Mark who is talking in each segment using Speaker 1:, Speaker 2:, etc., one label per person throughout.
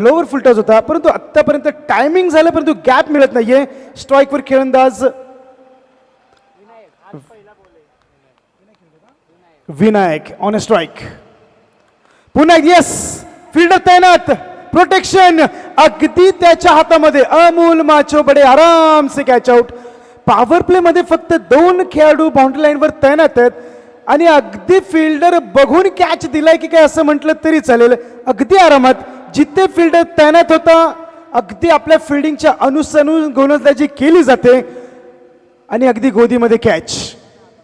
Speaker 1: Lower full toss होता, परंतु आतापर्यंत टायमिंग झालं परंतु गॅप मिळत नाहीये. स्ट्राईकवर खेळंदाज विनायक ऑन अ स्ट्राईक. पुन्हा येस, फील्डर तैनात, प्रोटेक्शन अगदी त्याच्या हातामध्ये. अमोल माचो बडे आराम से कॅच आउट. पॉवर प्ले मध्ये फक्त 2 खेळाडू बाउंड्री लाईनवर तैनात आहेत आणि अगदी फील्डर बघून कॅच दिलाय की काय असं म्हटलं तरी चालेल. अगदी आरामात जिथे फील्डर तैनात होता अगदी आपल्या फिल्डिंगच्या अनुसरून गोलंदाजी केली जाते आणि अगदी गोदीमध्ये कॅच.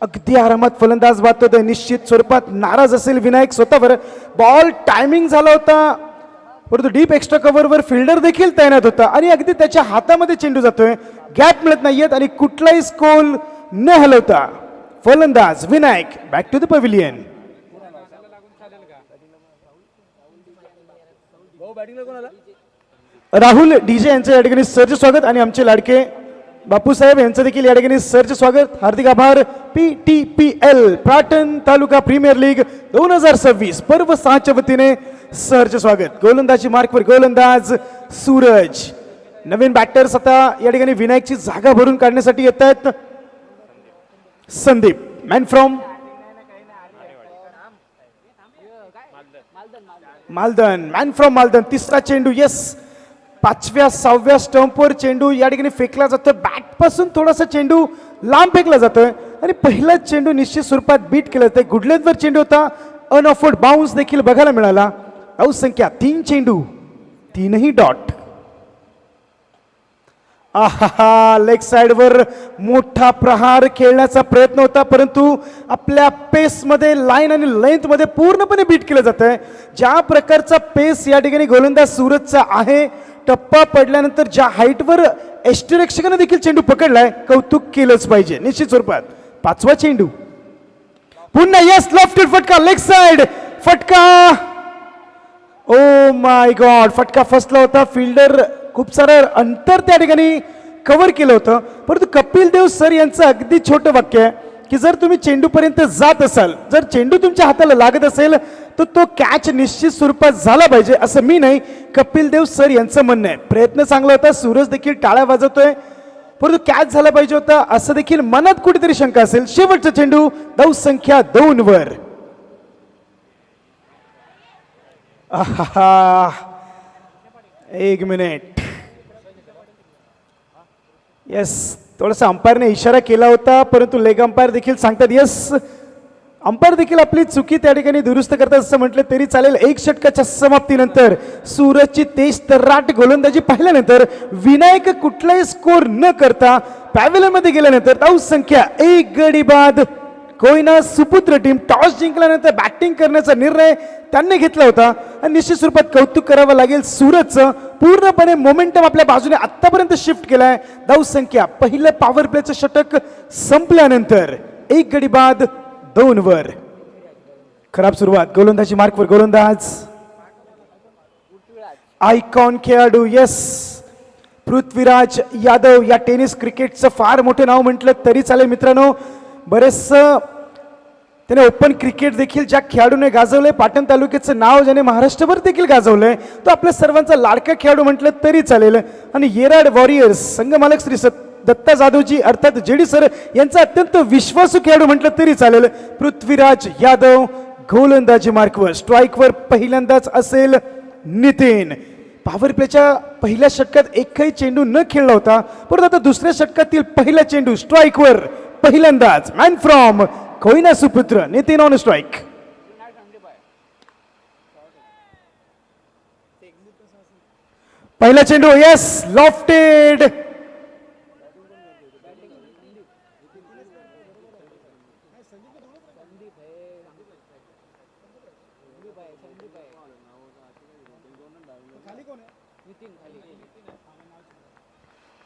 Speaker 1: अगदी आरामात फलंदाज बाद होतोय. निश्चित स्वरूपात नाराज असेल विनायक स्वतःवर. बॉल टायमिंग झाला होता परंतु डीप एक्स्ट्रा कव्हरवर फिल्डर देखील तैनात होता आणि अगदी त्याच्या हातामध्ये चेंडू जातोय. गॅप मिळत नाहीयेत आणि कुठलाही स्कोर न हलवता फलंदाज Vinayak back to the pavilion. Rahul DJ यांचं या ठिकाणी सरचे स्वागत आणि आमचे लाडके बापूसाहेब यांचं देखील या ठिकाणी सरचे स्वागत. हार्दिक आभार. PTPL प्राटन तालुका प्रीमियर लीग 2026 पर्व 6च्या वतीने सरचे स्वागत. गोलंदाजी मार्कवर गोलंदाज सूरज. नवीन बॅटर्स आता या ठिकाणी विनायकची जागा भरून काढण्यासाठी येत आहेत. Sandeep man from Maldan. Man from Maldan. तिसरा चेंडू येस, 5व्या 6व्या स्टंपवर चेंडू या ठिकाणी फेकला जातोय. बॅट पासून थोडासा चेंडू लांब फेकला जातोय आणि पहिला चेंडू निश्चित स्वरूपात बीट केला जातोय. गुडलेंथवर चेंडू होता. अनऑफर्ड बाउन्स देखील बघायला मिळाला. धाव संख्या 3 चेंडू 3ही डॉट. आहा, लेग साइडवर मोठा प्रहार खेळण्याचा प्रयत्न होता परंतु आपल्या पेसमध्ये लाईन आणि लेंथ मध्ये पूर्णपणे बीट केलं जात आहे. ज्या प्रकारचा पेस या ठिकाणी गोलंदाज सूरजचा आहे, टप्पा पडल्यानंतर ज्या हाईटवर यष्टिरक्षकाने देखील चेंडू पकडलाय, कौतुक केलंच पाहिजे निश्चित स्वरूपात. 5वा चेंडू पुन्हा यस, लेफ्ट फटका, लेग साइड फटका. ओ माय गॉड, फटका फसला होता. फिल्डर खूप सारं अंतर त्या ठिकाणी कव्हर केलं होतं परंतु कपिल देव सर यांचं अगदी छोटं वाक्य आहे की जर तुम्ही चेंडूपर्यंत जात असाल, जर चेंडू तुमच्या हाताला लागत असेल तर तो कॅच निश्चित स्वरूपात झाला पाहिजे, असं मी नाही, कपिल देव सर यांचं म्हणणं आहे. प्रयत्न चांगला होता. सूरज देखील टाळ्या वाजवतोय परंतु कॅच झाला पाहिजे होता असं देखील मनात कुठेतरी शंका असेल. शेवटचा चेंडू धाव संख्या 2 वर. आहा, 1 मिनिट. यस, थोडासा अंपायरने इशारा केला होता परंतु लेग अंपायर देखील सांगतात यस, अंपायर देखील आपली चुकी त्या ठिकाणी दुरुस्त करतात असं म्हटलं तरी चालेल. 1 षटकाच्या समाप्तीनंतर सूरजची तेज तर्राट गोलंदाजी पाहिल्यानंतर विनायक कुठलाही स्कोर न करता पॅव्हिलियन मध्ये गेल्यानंतर धाव संख्या 1 गडी बाद. कोयना सुपुत्र टीम टॉस जिंकल्यानंतर बॅटिंग करण्याचा निर्णय त्यांनी घेतला होता आणि निश्चित स्वरूपात कौतुक करावं लागेल सूरजचं. पूर्णपणे मोमेंटम आपल्या बाजूने आतापर्यंत शिफ्ट केलाय. धाव संख्या पहिलं पॉवर प्लेचं षटक संपल्यानंतर 1 गडी बाद 2 वर. खराब सुरुवात. गोलंदाजी मार्कवर गोलंदाज आयकॉन खेळाडू यस, पृथ्वीराज यादव. या टेनिस क्रिकेटचं फार मोठं नाव म्हटलं तरी चालेल मित्रांनो. बरेच त्याने ओपन क्रिकेट देखील ज्या खेळाडूने गाजवलंय, पाटण तालुक्याचं नाव ज्याने महाराष्ट्रभर देखील गाजवलंय, तो आपल्या सर्वांचा लाडका खेळाडू म्हटलं तरी चालेल. आणि येराड वॉरियर्स संघ मालक श्री दत्ता जाधवजी अर्थात जेडी सर यांचा अत्यंत विश्वासू खेळाडू म्हटलं तरी चालेल. पृथ्वीराज यादव गोलंदाजी मार्कवर. स्ट्राईकवर पहिल्यांदाच असेल नितीन. पॉवर प्लेच्या पहिल्या षटकात एकही चेंडू न खेळला होता परंतु आता दुसऱ्या षटकातील पहिला चेंडू स्ट्राईकवर पहिल्यांदाच. मॅन फ्रॉम कोयना सुपुत्र नितीन ऑन स्ट्राईक. पहिला चेंडू यस, लॉफ्टेड.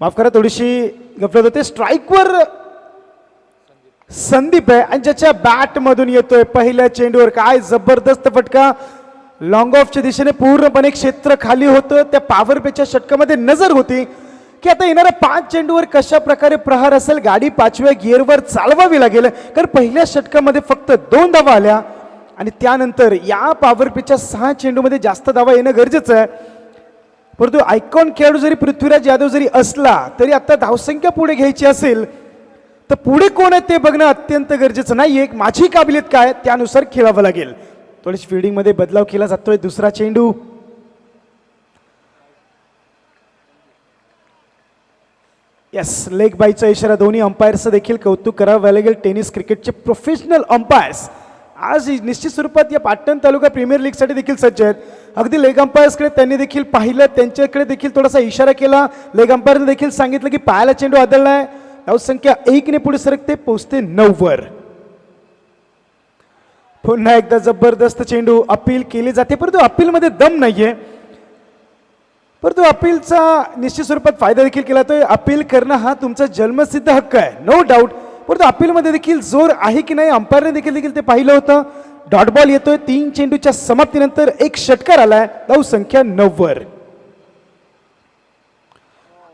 Speaker 1: माफ करा, थोडीशी गफलत होते. स्ट्राईकवर संदीप आहे आणि ज्याच्या बॅट मधून येतोय पहिल्या चेंडूवर. काय जबरदस्त फटका. लॉंग ऑफच्या दिशेने पूर्णपणे क्षेत्र खाली होतं. त्या पॉवर प्लेच्या षटकामध्ये नजर होती की आता येणाऱ्या 5 चेंडूवर कशा प्रकारे प्रहार असेल. गाडी 5व्या गिअरवर चालवावी लागेल कारण पहिल्या षटकामध्ये फक्त 2 धावा आल्या आणि त्यानंतर या पॉवर प्लेच्या 6 चेंडूमध्ये जास्त धावा येणं गरजेचं आहे. परंतु आयकॉन खेळाडू जरी पृथ्वीराज यादव जरी असला तरी आता धावसंख्या पुढे घ्यायची असेल तर पुढे कोण आहे ते बघणं अत्यंत गरजेचं नाही. एक माझी काबिलियत काय त्यानुसार खेळावं लागेल. थोडीशी फिल्डिंग मध्ये बदलाव केला जातोय. दुसरा चेंडू यस लेग बायचा इशारा. दोन्ही अंपायर्सचं देखील कौतुक करावं लागेल. टेनिस क्रिकेटचे प्रोफेशनल अंपायर्स आज निश्चित स्वरूपात या पाटण तालुका प्रीमियर लीगसाठी देखील सज्ज आहेत. अगदी लेग अंपायर्सकडे त्यांनी देखील पाहिलं, त्यांच्याकडे देखील थोडासा इशारा केला. लेग अंपायरने देखील सांगितलं की पायाला चेंडू आदळलाय. धावसंख्या 1 ने पुढे सरकते, पोहोचते 9 वर. पुन्हा एकदा जबरदस्त चेंडू अपील केली जाते, परंतु अपीलमध्ये दम नाहीये. परंतु अपीलचा निश्चित स्वरूपात फायदा देखील केला जातोय. अपील करणं हा तुमचा जन्मसिद्ध हक्क आहे, नो डाऊट. परंतु अपीलमध्ये देखील जोर आहे की नाही अंपायरने देखील ते पाहिलं होतं. डॉट बॉल येतोय. 3 चेंडूच्या समाप्तीनंतर एक षटकार आलाय. धावसंख्या 9 वर.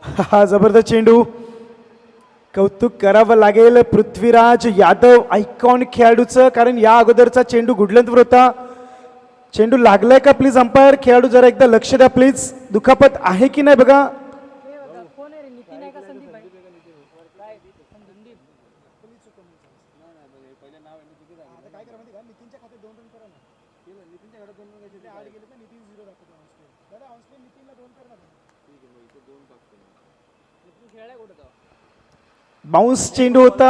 Speaker 1: हा जबरदस्त चेंडू, कौतुक करावं लागेल पृथ्वीराज यादव आयकॉन खेळाडूचं, कारण या अगोदरचा चेंडू गुडलंतवर होता. चेंडू लागलाय का प्लीज अंपायर, खेळाडू जरा एकदा लक्ष द्या प्लीज. दुखापत आहे की नाही बघा. बाउन्स चेंडू होता,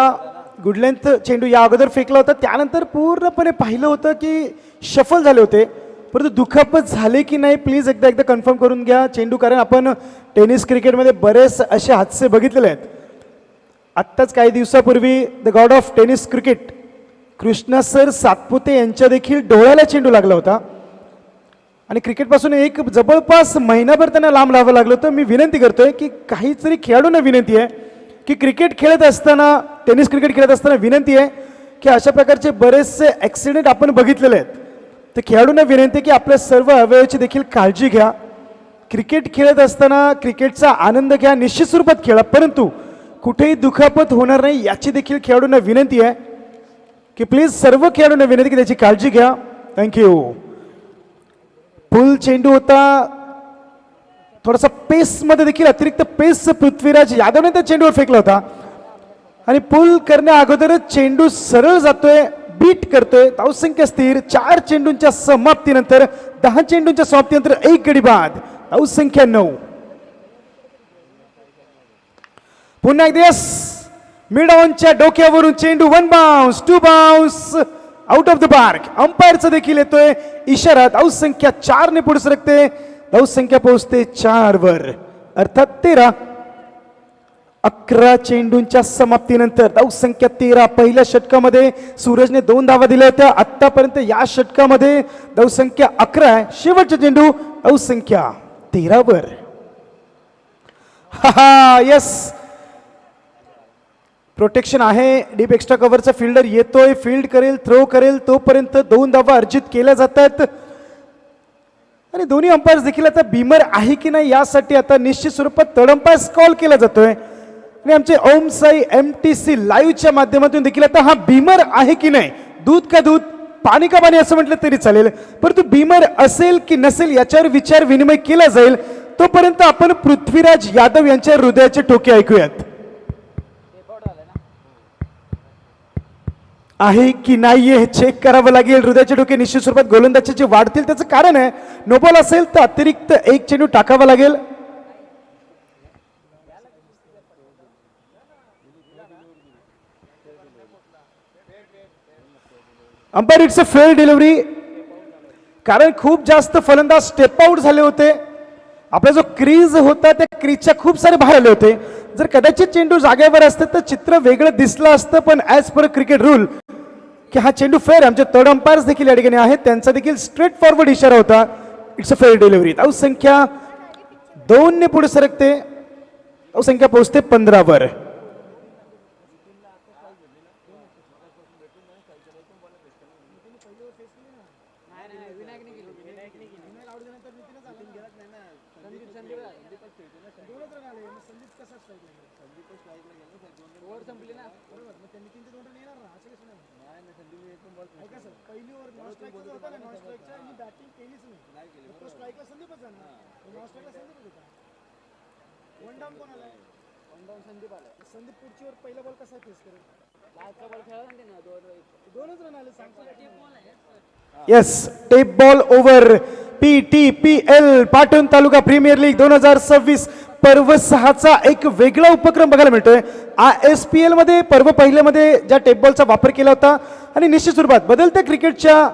Speaker 1: गुडलेंथ चेंडू या अगोदर फेकला होता. त्यानंतर पूर्णपणे पाहिलं होतं की शफल झाले होते, परंतु दुखापत झाले की नाही प्लीज एकदा कन्फर्म करून घ्या चेंडू, कारण आपण टेनिस क्रिकेटमध्ये बरेच असे हादसे बघितलेले आहेत. आत्ताच काही दिवसापूर्वी the God of tennis cricket Krishna sir Satpute यांच्या देखील डोळ्याला चेंडू लागला होता आणि क्रिकेटपासून एक जवळपास महिनाभर त्यांना लांब राहावं लागलं होतं. मी विनंती करतोय की काहीतरी खेळाडूंना विनंती आहे की क्रिकेट खेळत असताना, टेनिस क्रिकेट खेळत असताना विनंती आहे की अशा प्रकारचे बरेचसे ॲक्सिडेंट आपण बघितलेले आहेत. तर खेळाडूंना विनंती आहे की आपल्या सर्व अवयवाची देखील काळजी घ्या. क्रिकेट खेळत असताना क्रिकेटचा आनंद घ्या, निश्चित स्वरूपात खेळा, परंतु कुठेही दुखापत होणार नाही याची देखील खेळाडूंना विनंती आहे की प्लीज सर्व खेळाडूंना विनंती की त्याची काळजी घ्या. थँक्यू. फुल चेंडू होता, थोडासा पेसमध्ये देखील अतिरिक्त पेस पृथ्वीराज यादवने त्या चेंडूवर फेकला होता आणि पुल करण्या अगोदरच चेंडू सरळ जातोय, बीट करतोय. धावसंख्या स्थिर. 4 चेंडूंच्या समाप्तीनंतर 10 चेंडूंच्या समाप्तीनंतर 1 गडी बाद. धावसंख्या 9. पुन्हा एकदा मिड ऑनच्या डोक्यावरून चेंडू 1 bounce 2 bounce out of the park. अंपायरचा देखील येतोय इशारा. धावसंख्या 4 ने पुढे सरकते. धावसंख्या पोहोचते 4 वर, अर्थात 13. 11 चेंडूंच्या समाप्तीनंतर धावसंख्या 13. पहिल्या षटकामध्ये सूरजने 2 धावा दिल्या होत्या. आतापर्यंत या षटकामध्ये धावसंख्या 11 आहे. शेवटचा चेंडू धावसंख्या 13 वर. हा यस, प्रोटेक्शन आहे. डीप एक्स्ट्रा कव्हरचा फिल्डर येतोय, फील्ड करेल, थ्रो करेल, तोपर्यंत 2 धावा अर्जित केल्या जातात आणि दोन्ही अंपायर्स देखील आता बीमर आहे की नाही यासाठी आता निश्चित स्वरूपात तडंपास कॉल केला जातोय आणि आमचे ओम साई MTC लाईव्हच्या माध्यमातून देखील आता हा बीमर आहे की नाही, दूध का दूध पाणी का पाणी असं म्हटलं तरी चालेल, परंतु बीमर असेल की नसेल याच्यावर विचार विनिमय केला जाईल. तोपर्यंत आपण पृथ्वीराज यादव यांच्या हृदयाचे ठोके ऐकूयात. आहे की नाहीये हे चेक करावं लागेल. हृदयाचे ठोके निश्चित स्वरूपात गोलंदाजी जे वाढतील त्याचं कारण आहे. नो बॉल असेल तर अतिरिक्त 1 चेंडू टाकावा लागेल. Umpire it's a fair delivery, कारण खूप जास्त फलंदाज स्टेप आउट झाले होते. आपला जो क्रीज होता त्या क्रीजच्या खूप सारे बाहेर आले होते. जर कदाचित चेंडू जागेवर असते तर चित्र वेगळं दिसलं असतं, पण ॲज पर क्रिकेट रूल की हा चेंडू फेअर. आमचे थर्ड अंपायर्स देखील या ठिकाणी आहेत, त्यांचा देखील स्ट्रेट फॉरवर्ड इशारा होता. It's a fair delivery. धावसंख्या 2 ने पुढे सरकते. धावसंख्या पोहोचते 15 वर. संदीप पुढची वर पहिला बॉल कसा फेस करेल? दोनच रन आले. Yes, tape ball over. PTPL Patan taluka premier league 2026 पर्व 6चा एक वेगळा उपक्रम बघायला मिळतोय. ISPL मध्ये पर्व पहिल्यामध्ये ज्या टेप बॉलचा वापर केला होता आणि निश्चित स्वरूपात बदलत्या क्रिकेटच्या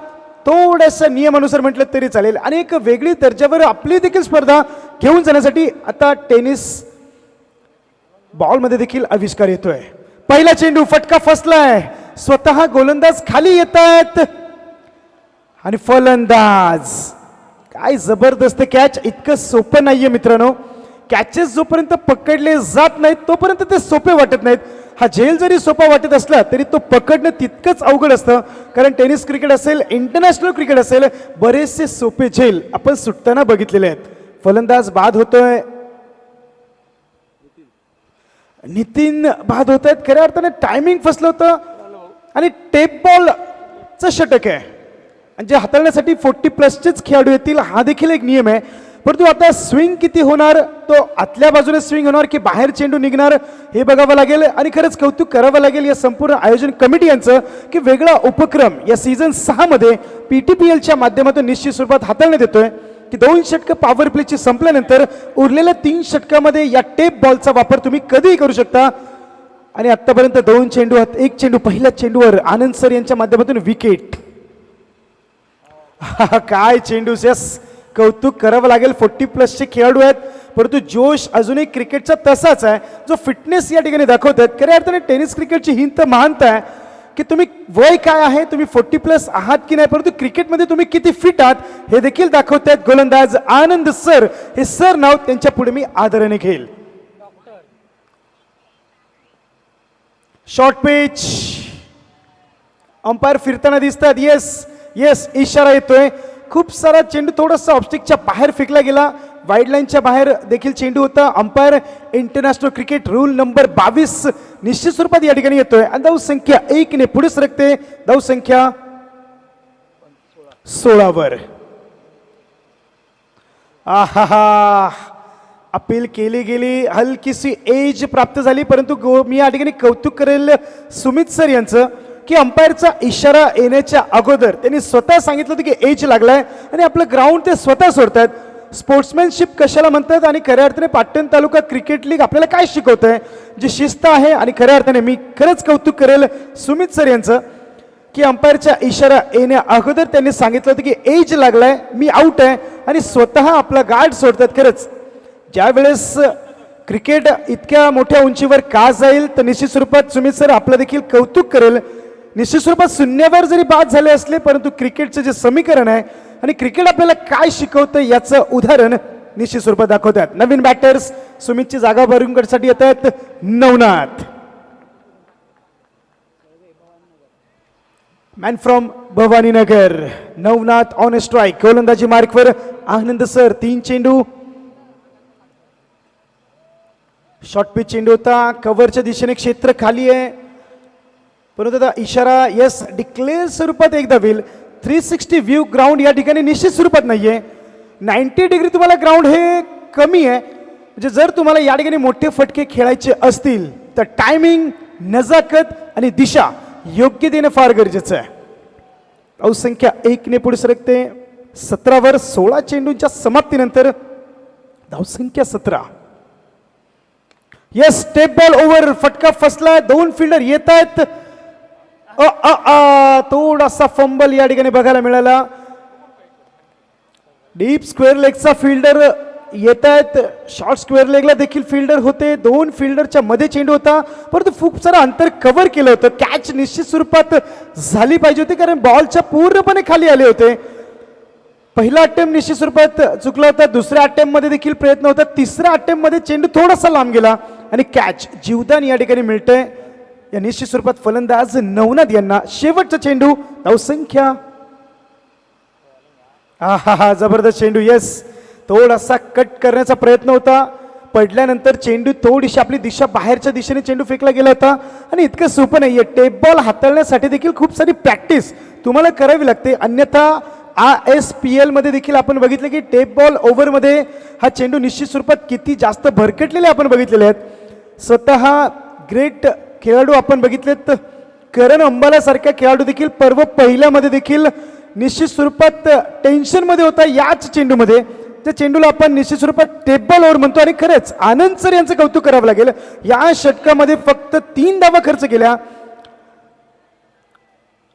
Speaker 1: थोड्याशा नियमानुसार म्हटलं तरी चालेल आणि एक वेगळी दर्जावर आपली देखील स्पर्धा घेऊन जाण्यासाठी आता टेनिस बॉलमध्ये देखील आविष्कार येतोय. पहिला चेंडू फटका फसलाय. स्वतः गोलंदाज खाली येत आहेत आणि फलंदाज. काय जबरदस्त कॅच. इतकं सोपं नाहीये मित्रांनो. कॅचेस जोपर्यंत पकडले जात नाहीत तोपर्यंत ते सोपे वाटत नाहीत. हा झेल जरी सोपा वाटत असला तरी तो पकडणं तितकंच अवघड असतं. कारण टेनिस क्रिकेट असेल, इंटरनॅशनल क्रिकेट असेल, बरेचसे सोपे झेल आपण सुटताना बघितलेले आहेत. फलंदाज बाद होतोय. नितीन बाद होत आहेत. खऱ्या अर्थाने टायमिंग फसलं होतं आणि टेप बॉलचं षटक आहे जे हाताळण्यासाठी 40+ खेळाडू येतील. हा देखील एक नियम आहे. परंतु आता स्विंग किती होणार, तो आतल्या बाजूने स्विंग होणार की बाहेर चेंडू निघणार हे बघावं लागेल. आणि खरंच कौतुक करावं लागेल या संपूर्ण आयोजन कमिटी यांचं की वेगळा उपक्रम या सीझन 6 मध्ये PTPLच्या माध्यमातून निश्चित स्वरूपात हाताळण्यात येतोय की 2 षटकं पॉवर प्लेची संपल्यानंतर उरलेल्या 3 षटकामध्ये या टेप बॉलचा वापर तुम्ही कधीही करू शकता. आणि आतापर्यंत 2 चेंडू, एक चेंडू पहिल्या चेंडूवर आनंद सर यांच्या माध्यमातून विकेट. काय चेंडू. यस, कौतुक करावं लागेल. 40+ खेळाडू आहेत परंतु जोश अजूनही क्रिकेटचा तसाच आहे जो फिटनेस या ठिकाणी दाखवतात. खऱ्या अर्थाने टेनिस क्रिकेटची ही तर महानता आहे की तुम्ही वय काय आहे, तुम्ही 40+ आहात की नाही, परंतु क्रिकेटमध्ये तुम्ही किती फिट आहात हे देखील दाखवतात. गोलंदाज आनंद सर, हे सर नाव त्यांच्या पुढे मी आदराने घेईल. Short pitch. अंपायर फिरताना दिसतात. येस येस, इशारा येतोय. खूप सारा चेंडू थोडासा ऑब्स्टिकच्या बाहेर फेकला गेला. वाईड लाईनच्या बाहेर देखील चेंडू होता. Umpire international cricket rule number 22 निश्चित स्वरूपात या ठिकाणी येतोय आणि धाव संख्या 1 ने पुढे सरकते. धाव संख्या 16 वर. आहा, अपील केली गेली, हलकीशी एज प्राप्त झाली. परंतु मी या ठिकाणी कौतुक करेल सुमित सर यांचं की अंपायरचा इशारा येण्याच्या अगोदर त्यांनी स्वतः सांगितलं होतं की एज लागलाय आणि आपलं ग्राउंड ते स्वतः सोडतात. स्पोर्ट्समॅनशिप कशाला म्हणतात आणि खऱ्या अर्थाने पाटण तालुका क्रिकेट लीग आपल्याला काय शिकवत आहे, जी शिस्त आहे. आणि खऱ्या अर्थाने मी खरंच कौतुक करेल सुमित सर यांचं की अंपायरच्या इशारा येण्या अगोदर त्यांनी सांगितलं होतं की एज लागलाय, मी आउट आहे आणि स्वतः आपला गार्ड सोडतात. खरंच ज्या वेळेस क्रिकेट इतक्या मोठ्या उंचीवर का जाईल तर निश्चित स्वरूपात सुमित सर आपलं देखील कौतुक करेल. निश्चित स्वरूपात शून्यावर जरी बाद झाले असले परंतु क्रिकेटचं जे समीकरण आहे आणि क्रिकेट आपल्याला काय शिकवतं याचं उदाहरण निश्चित स्वरूपात दाखवतात. नवीन बॅटर्स सुमितची जागा भरून करण्यासाठी येत आहेत. Navnath, man from Bhavaninagar. Navnath on strike. गोलंदाजी मार्कवर आनंद सर. 3 चेंडू. शॉर्ट पिच चेंडू होता. कव्हरच्या दिशेने क्षेत्र खाली आहे परंतु आता इशारा यस डिक्लेअर स्वरूपात एकदा होईल. 360 व्ह्यू ग्राउंड या ठिकाणी निश्चित स्वरूपात नाहीये. 90 डिग्री तुम्हाला ग्राउंड हे कमी आहे. म्हणजे जर तुम्हाला या ठिकाणी मोठे फटके खेळायचे असतील तर टायमिंग, नजाकत आणि दिशा योग्य देणं फार गरजेचं आहे. धावसंख्या 1 ने पुढे सरकते. 17 वर. 16 चेंडूंच्या समाप्तीनंतर धावसंख्या 17. Yes, step ball over. फटका फसला. 2 फिल्डर येत आहेत. थोडासा फंबल या ठिकाणी बघायला मिळाला. डीप स्क्वेअर लेगचा फिल्डर येत आहेत. शॉर्ट स्क्वेअर लेगला देखील फिल्डर होते. 2 फिल्डरच्या मध्ये चेंडू होता परंतु खूप सारं अंतर कव्हर केलं होतं. कॅच निश्चित स्वरूपात झाली पाहिजे होती कारण बॉलच्या पूर्णपणे खाली आले होते. पहिला अटेम्प्ट निश्चित स्वरूपात चुकला होता. दुसऱ्या अटेम्प्ट मध्ये देखील प्रयत्न होता. तिसऱ्या अटेम्प्ट मध्ये चेंडू थोडासा लांब गेला आणि कॅच जीवदान या ठिकाणी मिळतंय. या निश्चित स्वरूपात फलंदाज नवनाथ यांना. शेवटचा चेंडू. धावसंख्या. हा जबरदस्त चेंडू. येस, थोडासा कट करण्याचा प्रयत्न होता, पडल्यानंतर चेंडू थोडीशी आपली दिशा बाहेरच्या दिशेने चेंडू फेकला गेला होता. आणि इतकं सोपं नाहीये, टेप बॉल हाताळण्यासाठी देखील खूप सारी प्रॅक्टिस तुम्हाला करावी लागते. अन्यथा ISPL मध्ये देखील आपण बघितलं की टेप बॉल ओव्हरमध्ये हा चेंडू निश्चित स्वरूपात किती जास्त भरकटलेले आपण बघितलेले आहेत. स्वतः ग्रेट खेळाडू आपण बघितलेत, करण अंबाला सारख्या खेळाडू देखील पर्व पहिल्यामध्ये देखील निश्चित स्वरूपात टेन्शनमध्ये होता याच चेंडूमध्ये. त्या चेंडूला आपण निश्चित स्वरूपात टेप बॉल ओव्हर म्हणतो. आणि खरंच आनंद सर यांचं कौतुक करावं लागेल, या षटकामध्ये फक्त 3 धावा खर्च केल्या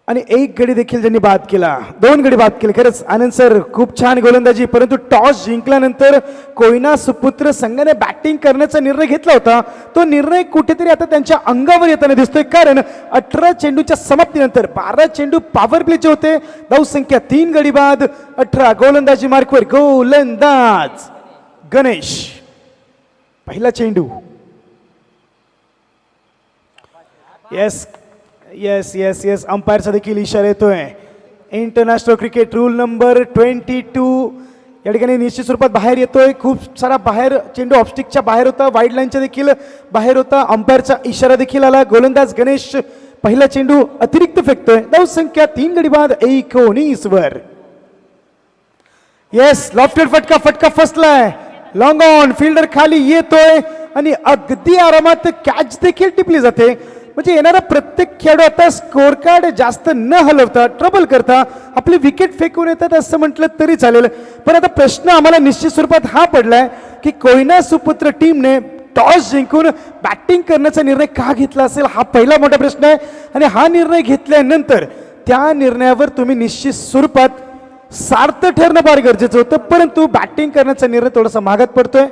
Speaker 1: आणि 1 गडी देखील त्यांनी बाद केला, 2 गडी बाद केले. खरंच आनंद सर खूप छान गोलंदाजी. परंतु टॉस जिंकल्यानंतर कोयना सुपुत्र संघाने बॅटिंग करण्याचा निर्णय घेतला होता, तो निर्णय कुठेतरी आता त्यांच्या अंगावर येताना दिसतोय. कारण 18 चेंडूच्या समाप्तीनंतर 12 चेंडू पॉवर प्लेचे होते. धावसंख्या 3 गडी बाद, 18 गोलंदाजी मार्कवर. गोलंदाज गणेश, पहिला चेंडू. येस येस येस येस, अंपायरचा देखील इशारा येतोय. इंटरनॅशनल क्रिकेट रूल नंबर 22 या ठिकाणी निश्चित स्वरूपात बाहेर येतोय. खूप सारा बाहेर चेंडू ऑफस्टिकच्या बाहेर होता, वाईड लाईनच्या देखील बाहेर होता. अंपायरचा इशारा देखील आला. गोलंदाज गणेश पहिला चेंडू अतिरिक्त फेकतोय. धावसंख्या 3 गडी बाद, 19 वर. येस, लॉफ्टेड फटका, फटका फसलाय. लॉंग ऑन, फिल्डर खाली येतोय आणि अगदी आरामात कॅच देखील टिपली जाते. म्हणजे येणारा प्रत्येक खेळाडू आता स्कोर कार्ड जास्त न हलवता, ट्रबल करता आपली विकेट फेकून येतात असं म्हटलं तरी चालेल. पण आता प्रश्न आम्हाला निश्चित स्वरूपात हा पडलाय की कोयना सुपुत्र टीमने टॉस जिंकून बॅटिंग करण्याचा निर्णय का घेतला असेल, हा पहिला मोठा प्रश्न आहे. आणि हा निर्णय घेतल्यानंतर त्या निर्णयावर तुम्ही निश्चित स्वरूपात सार्थ ठरणं फार गरजेचं होतं. परंतु बॅटिंग करण्याचा निर्णय थोडासा महागात पडतोय.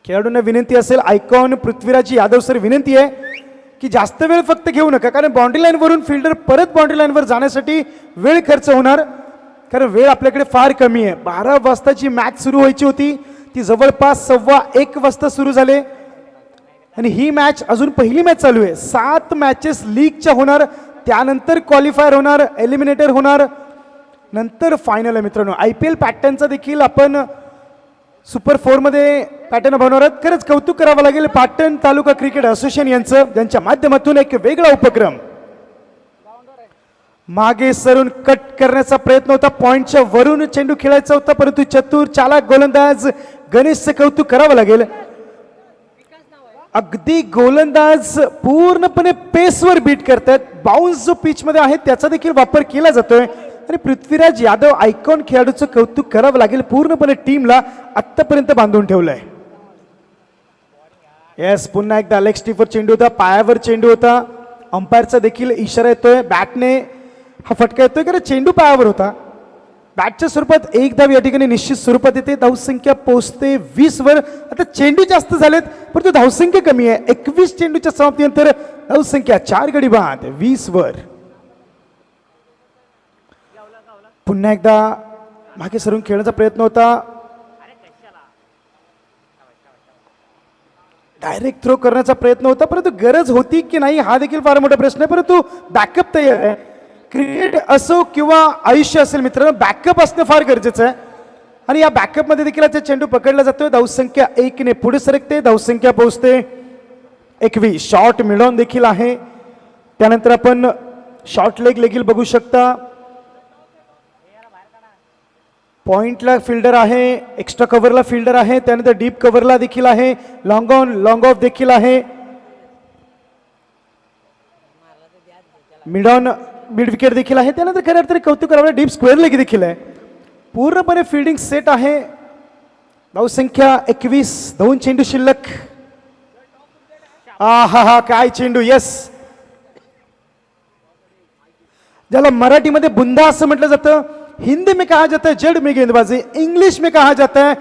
Speaker 1: खेळाडूंना विनंती असेल, आयकॉन पृथ्वीराज यादव सर विनंती आहे की जास्त वेळ फक्त घेऊ नका, कारण बाउंड्री लाईनवरून फिल्डर परत बाउंड्री लाईनवर जाण्यासाठी वेळ खर्च होणार. कारण वेळ आपल्याकडे फार कमी आहे. 12 वाजताची मॅच सुरू व्हायची होती, ती जवळपास 1:15 वाजता सुरू झाले. आणि ही मॅच अजून पहिली मॅच चालू आहे. 7 मॅचेस लीगच्या होणार, त्यानंतर क्वालिफायर होणार, एलिमिनेटर होणार, नंतर फायनल आहे. मित्रांनो, IPL पॅटर्नचा देखील आपण सुपर 4 मध्ये पॅटर्न बनवणार आहात. खरंच कौतुक करावं लागेल पाटण तालुका क्रिकेट असोसिएशन यांचं, ज्यांच्या माध्यमातून एक वेगळा उपक्रम. मागे सरून कट करण्याचा प्रयत्न होता, पॉइंटच्या वरून चेंडू खेळायचा होता, परंतु चतुर चालाक गोलंदाज गणेशचं कौतुक करावं लागेल. अगदी गोलंदाज पूर्णपणे पेसवर बीट करतात. बाउन्स जो पिच मध्ये आहे त्याचा देखील वापर केला जातोय. आणि पृथ्वीराज यादव आयकॉन खेळाडूचं कौतुक करावं लागेल, पूर्णपणे टीमला आत्तापर्यंत बांधून ठेवलंय. येस, पुन्हा एकदा लेग स्टिफवर चेंडू होता, पायावर चेंडू होता. अंपायरचा देखील इशारा येतोय, बॅटने हा फटका येतोय, कारण चेंडू पायावर होता. बॅटच्या स्वरूपात 1 धाव या ठिकाणी निश्चित स्वरूपात येते. धावसंख्या पोहोचते 20 वर. आता चेंडू जास्त झालेत परंतु धावसंख्या कमी आहे. 21 चेंडूच्या समाप्तीनंतर धावसंख्या 4 गडी बाद, 20 वर. पुन्हा एकदा मागे सरून खेळण्याचा प्रयत्न होता, डायरेक्ट थ्रो करण्याचा प्रयत्न होता, परंतु गरज होती की नाही हा देखील फार मोठा प्रश्न आहे. परंतु बॅकअप तयार आहे. क्रिकेट असो किंवा आयुष्य असेल मित्रांनो, बॅकअप असणं फार गरजेचं आहे. आणि या बॅकअप मध्ये देखील आता चेंडू पकडला जातोय. धावसंख्या 1 ने पुढे सरकते. धावसंख्या पोहोचते 21. शॉर्ट मिळवून देखील आहे. त्यानंतर आपण शॉर्ट लेग देखील बघू शकता. पॉइंटला फिल्डर आहे, एक्स्ट्रा कव्हरला फिल्डर आहे, त्यानंतर डीप कव्हरला देखील आहे, लॉंग ऑन लॉंग ऑफ देखील आहे, मिड ऑन मिड विकेट देखील आहे. त्यानंतर खऱ्या अर्थाने कौतुक करावं, डीप स्क्वेअर लेग देखील आहे. पूर्णपणे फिल्डिंग सेट आहे. धावसंख्या 21, 2 चेंडू शिल्लक. हा काय चेंडू. येस, ज्याला मराठीमध्ये बुंदा असं म्हटलं जातं, हिंदी में कहा जाता है जड़ में गेंदबाजी, इंग्लिश में कहा जाता है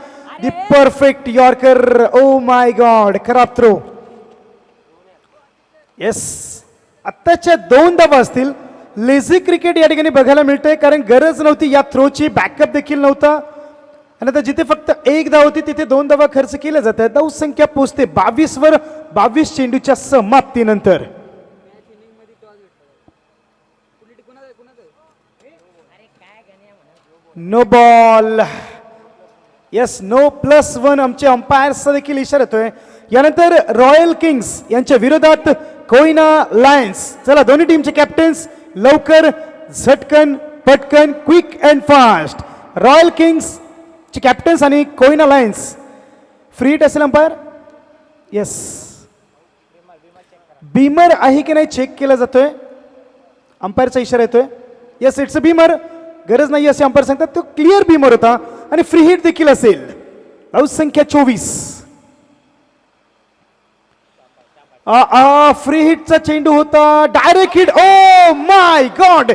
Speaker 1: the perfect yorker. O my God, खराब थ्रो. येस, आत्ताच्या 2 धावा असतील. लेझी क्रिकेट या ठिकाणी बघायला मिळतंय, कारण गरज नव्हती या थ्रोची, बॅकअप देखील नव्हता. आणि आता जिथे फक्त 1 धाव होती तिथे 2 धावा खर्च केल्या जात आहेत. धावसंख्या पोहोचते 22 वर, 22 चेंडूच्या समाप्तीनंतर. No ball. येस, नो +1 आमचे अंपायर्सचा देखील इशारा येतोय. यानंतर रॉयल किंग्स यांच्या विरोधात कोयना लायन्स. चला दोन्ही टीमचे कॅप्टन्स लवकर, झटकन, पटकन, quick and fast. Royal Kings चे कॅप्टन्स आणि कोयना लायन्स. फ्री हिट असेल अंपायर. येस, बीमर आहे की नाही चेक केला जातोय. अंपायरचा इशारा येतोय. Yes, it's a Beamer. गरज नाही असे अंपायर सांगतात. तो क्लिअर बीमर होता आणि फ्री हिट देखील असेल. धाव संख्या 24. फ्री हिटचा चेंडू होता. Direct hit. O my God,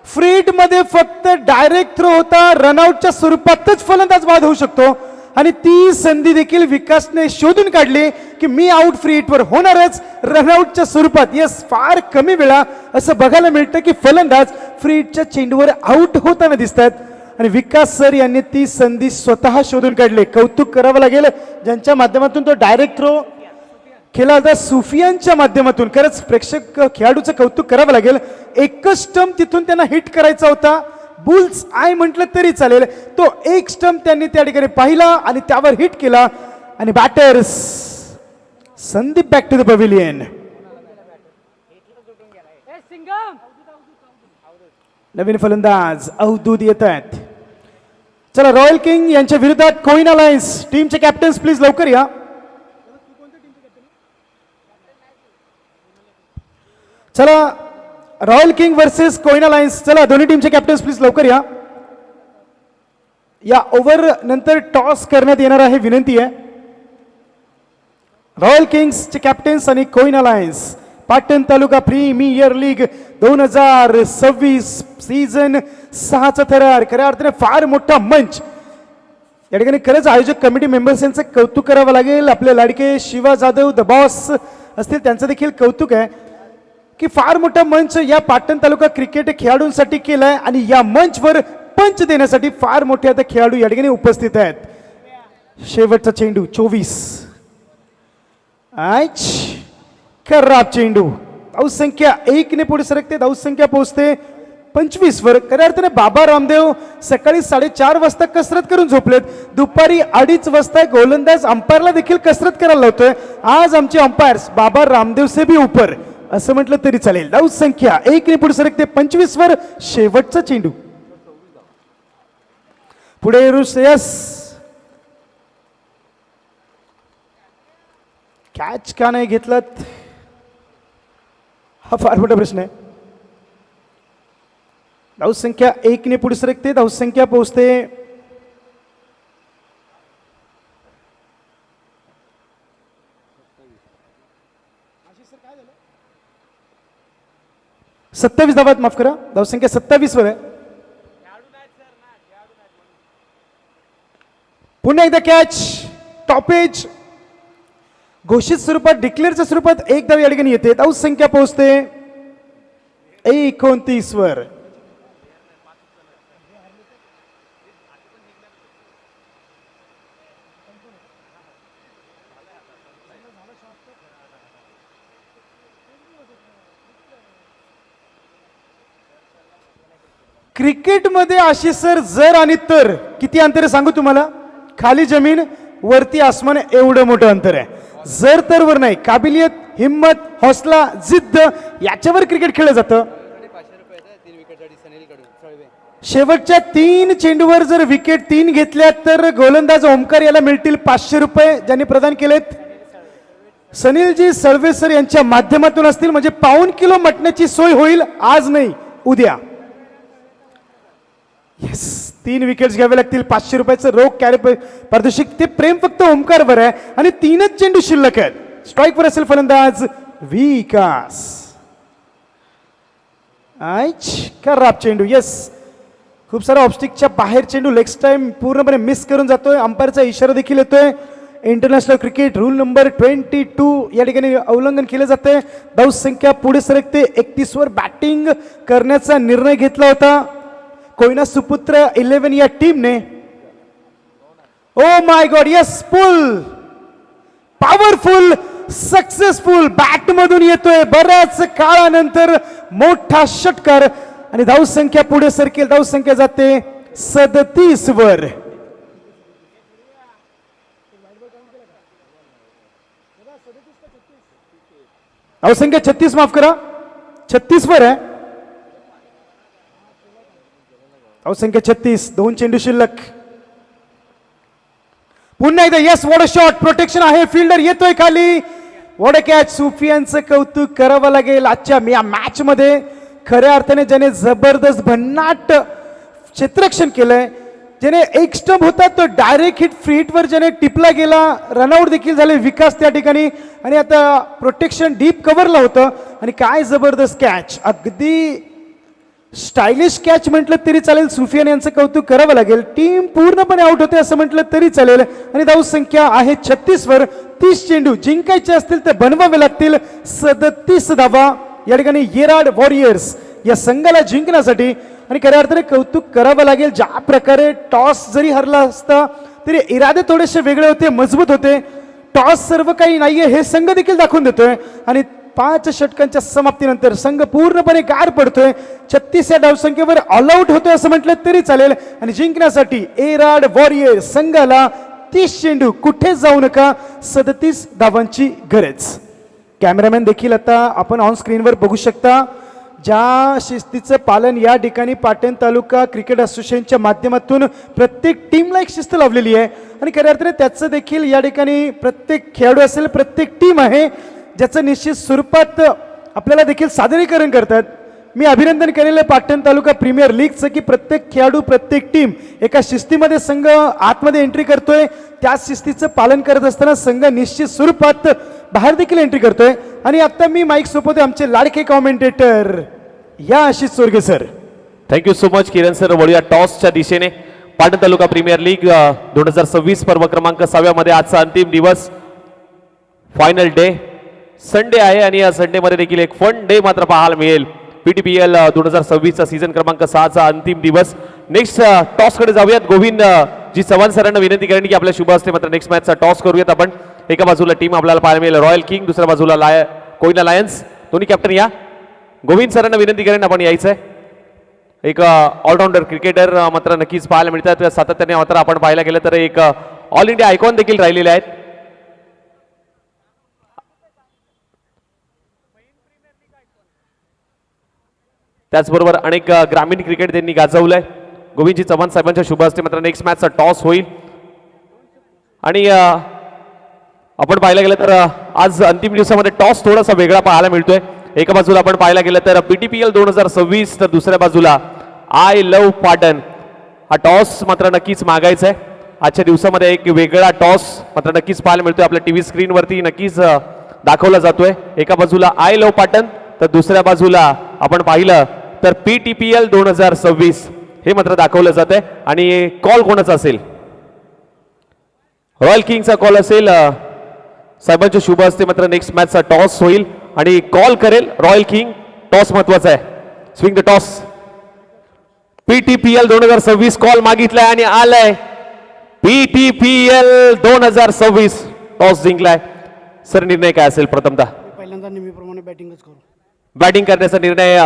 Speaker 1: free hit मध्ये फक्त डायरेक्ट थ्रो होता. रनआउटच्या स्वरूपातच फलंदाज बाद होऊ शकतो आणि ती संधी देखील विकासने शोधून काढली की मी आउट फ्री हिटवर होणारच रनआउटच्या स्वरूपात. येस, फार कमी वेळा असं बघायला मिळतं की फलंदाज फ्री हिटच्या चेंडूवर आउट होताना दिसतात आणि विकास सर यांनी ती संधी स्वतः शोधून काढली. कौतुक करावं लागेल ज्यांच्या माध्यमातून तो डायरेक्ट थ्रो केला होता, सुफियानच्या माध्यमातून. खरंच प्रेक्षक खेळाडूचं कौतुक करावं लागेल. एकच स्टंप तिथून त्यांना हिट करायचा होता. बुल्स आय म्हटलं तरी चालेल. तो एक स्टंप त्यांनी त्या ठिकाणी पाहिला आणि त्यावर हिट केला आणि batters Sandeep back to the pavilion. नवीन फलंदाज अवधूत येत आहेत. चला, रॉयल किंग यांच्या विरोधात कोयना लायन्स टीमचे कॅप्टन्स प्लीज लवकर या. चला, royal king versus Koyna lions. चला दोन्ही टीमचे कॅप्टन्स प्लीज लवकर या. या ओव्हर नंतर टॉस करण्यात येणार आहे, विनंती आहे. रॉयल किंग्सचे कॅप्टन्स आणि Koyna Lions. Patan taluka premier league 2026 season 6चा थरार. खऱ्या अर्थाने फार मोठा मंच या ठिकाणी. खरंच आयोजक कमिटी मेंबर्स यांचं कौतुक करावं लागेल. आपले लाडके शिवा जाधव द बॉस असतील, त्यांचं देखील कौतुक आहे की फार मोठा मंच या पाटण तालुका क्रिकेट खेळाडूंसाठी केलाय आणि या मंचवर पंच देण्यासाठी फार मोठे आता खेळाडू या ठिकाणी उपस्थित आहेत. शेवटचा चेंडू 24. खराब चेंडू. धावसंख्या 1 ने पुढे सरकते. धावसंख्या पोहोचते 25 वर. खऱ्या अर्थाने बाबा रामदेव सकाळी 4:30 वाजता कसरत करून झोपलेत. दुपारी 2:30 वाजता गोलंदाज अंपायरला देखील कसरत करायला लावतोय. आज आमचे अंपायर्स बाबा रामदेव से भी ऊपर असं म्हटलं तरी चालेल. धाव संख्या 1 ने पुढे सरकते 25 वर. शेवटचा चेंडू पुढे. रुश्रेयस कॅच का नाही घेतलं हा फार मोठा प्रश्न आहे. धाव संख्या 1 ने पुढे सरकते. धाव संख्या पोहोचते 27 धावात. माफ करा, धावसंख्या 27 वर आहे. पुन्हा एकदा कॅच. टॉपेज घोषित स्वरूपात, डिक्लेअरच्या स्वरूपात एक धाव या ठिकाणी येते. धावसंख्या पोहोचते 29 वर. क्रिकेटमध्ये आशिष सर जर आणि तर किती अंतर आहे सांगू तुम्हाला. खाली जमीन वरती आसमान एवढं मोठं अंतर आहे. जर तर वर नाही. काबिलियत, हिम्मत, हौसला, जिद्द याच्यावर क्रिकेट खेळलं जातं. शेवटच्या 3 चेंडूवर जर विकेट 3 घेतल्या तर गोलंदाज ओमकार याला मिळतील 500 रुपये, ज्यांनी प्रदान केलेत सनीलजी सर्वेसर यांच्या माध्यमातून असतील. म्हणजे पाऊण किलो मटण्याची सोय होईल. आज नाही, उद्या. येस, 3 विकेट्स घ्यावे लागतील. 500 रुपयाचं रोख कॅरी पारितोषिक. ते प्रेम फक्त ओमकारवर आहे आणि 3च चेंडू शिल्लक आहेत. स्ट्राईकवर असेल फलंदाज विकास. खराब चेंडू. येस, खूप सारा ऑब्स्टिकच्या बाहेर चेंडू. लेग टाइम पूर्णपणे मिस करून जातोय. अंपायरचा इशारा देखील येतोय. इंटरनॅशनल क्रिकेट रूल नंबर 22 या ठिकाणी उल्लंघन केलं जाते. धावसंख्या पुढे सरकते 31 वर. बॅटिंग करण्याचा निर्णय घेतला होता कोयना सुपुत्र 11 या टीमने. Oh my God, yes, pull powerful successful bat मधून येतोय बऱ्याच काळानंतर मोठा षटकार आणि धावसंख्या पुढे सरकेल. धावसंख्या जाते 37 वर. धावसंख्या 36, माफ करा 36 वर आहे. धावसंख्या 36, 2 चेंडू शिल्लक. पुन्हा एकदा yes, what a shot, protection आहे, फिल्डर येतोय खाली, वॉट अ कॅच. सुफियानचं कौतुक करावं लागेल. आजच्या या मॅच मध्ये खऱ्या अर्थाने ज्याने जबरदस्त भन्नाट क्षेत्ररक्षण केलंय, ज्याने एक स्टंप होता तो डायरेक्ट हिट फ्री हिट वर ज्याने टिपला गेला, रनआउट देखील झाले विकास त्या ठिकाणी, आणि आता प्रोटेक्शन डीप कव्हरला होतं, आणि काय जबरदस्त कॅच, अगदी स्टायलिश कॅच म्हटलं तरी चालेल. सुफियान यांचं कौतुक करावं लागेल. टीम पूर्णपणे आउट होते असं म्हटलं तरी चालेल, आणि धावसंख्या आहे 36 वर. 30 चेंडू जिंकायचे असतील तर बनवावे लागतील 37 धावा या ठिकाणी येराड वॉरियर्स या संघाला जिंकण्यासाठी. आणि खऱ्या अर्थाने कौतुक करावं लागेल. ज्या प्रकारे टॉस जरी हरला असता तरी इरादे थोडेसे वेगळे होते, मजबूत होते. टॉस सर्व काही नाहीये हे संघ देखील दाखवून देतोय, आणि 5 षटकांच्या समाप्तीनंतर संघ पूर्णपणे गार पडतोय. 36 या धावसंख्येवर ऑल आउट होतोय असं म्हटलं तरी चालेल, आणि जिंकण्यासाठी एराड वॉरियर्स संघाला 30 चेंडू कुठे जाऊ नका, 37 धावांची गरज. कॅमेरामॅन देखील आता आपण ऑन स्क्रीनवर बघू शकता. ज्या शिस्तीचं पालन या ठिकाणी पाटण तालुका क्रिकेट असोसिएशनच्या माध्यमातून प्रत्येक टीमला एक शिस्त लावलेली आहे, आणि खऱ्या अर्थाने त्याचं देखील या ठिकाणी प्रत्येक खेळाडू असेल, प्रत्येक टीम आहे ज्याचं निश्चित स्वरूपात आपल्याला देखील सादरीकरण करतात. मी अभिनंदन केलेलं पाटण तालुका प्रीमियर लीगचं की प्रत्येक खेळाडू, प्रत्येक टीम एका शिस्तीमध्ये संघ आतमध्ये एंट्री करतोय. त्या शिस्तीचं पालन करत असताना संघ निश्चित स्वरूपात बाहेर देखील एंट्री करतोय. आणि आता मी माईक सोपवतोय आमचे लाडके कॉमेंटेटर या Ashish Chorge sir.
Speaker 2: Thank you so much Kiran sir. वळूया टॉसच्या दिशेने. पाटण तालुका प्रीमियर लीग 2026 पर्व क्रमांक 6 मध्ये आजचा अंतिम दिवस, फायनल डे, संडे आहे, आणि या संडे मध्ये देखील एक फन डे मात्र पाहायला मिळेल. PTPL 2026 चा सीझन क्रमांक 6 चा अंतिम दिवस. नेक्स्ट टॉस कडे जाऊयात. गोविंद जी चव्हाण सरांना विनंती करेन की आपल्या शुभ हस्ते मात्र नेक्स्ट मॅचचा टॉस करूयात आपण. एका बाजूला टीम आपल्याला पाहायला मिळेल रॉयल किंग, दुसऱ्या बाजूला कोयना लायन्स. दोन्ही कॅप्टन या. गोविंद सरांना विनंती करेन आपण यायचंय. एक ऑलराऊंडर क्रिकेटर मात्र नक्कीच पाहायला मिळतात सातत्याने. मात्र आपण पाहायला गेलं तर एक ऑल इंडिया आयकॉन देखील राहिलेले आहेत. त्याचबरोबर अनेक ग्रामीण क्रिकेट त्यांनी गाजवलंय. गोविंदजी चव्हाण साहेबांच्या शुभ हस्ते मात्र नेक्स्ट मॅचचा टॉस होईल. आणि आपण पाहायला गेलं तर आज अंतिम दिवसामध्ये टॉस थोडासा वेगळा पाहायला मिळतोय. एका बाजूला आपण पाहायला गेलं तर PTPL 2026, तर दुसऱ्या बाजूला आय लव्ह पाटण. हा टॉस मात्र नक्कीच मागायचा आहे. आजच्या दिवसामध्ये एक वेगळा टॉस मात्र नक्कीच पाहायला मिळतोय. आपल्या टीव्ही स्क्रीनवरती नक्कीच दाखवला जातोय. एका बाजूला आय लव्ह पाटण, तर दुसऱ्या बाजूला आपण पाहिलं तर PTPL 2026 हे मात्र दाखवलं जात आहे. आणि कॉल कोणाचा असेल? रॉयल किंगचा कॉल असेल. साहेबांच्या शुभ हस्ते मात्र नेक्स्ट मॅचचा टॉस होईल, आणि कॉल करेल रॉयल किंग. टॉस महत्वाचा आहे. Swing the toss. PTPL 2026 call मागितलाय आणि आलाय. PTPL 2026 toss जिंकलाय. सर, निर्णय काय असेल? प्रथमतः
Speaker 3: पहिल्यांदा नेहमीप्रमाणे बॅटिंगच करू.
Speaker 2: बॅटिंग करण्याचा निर्णय.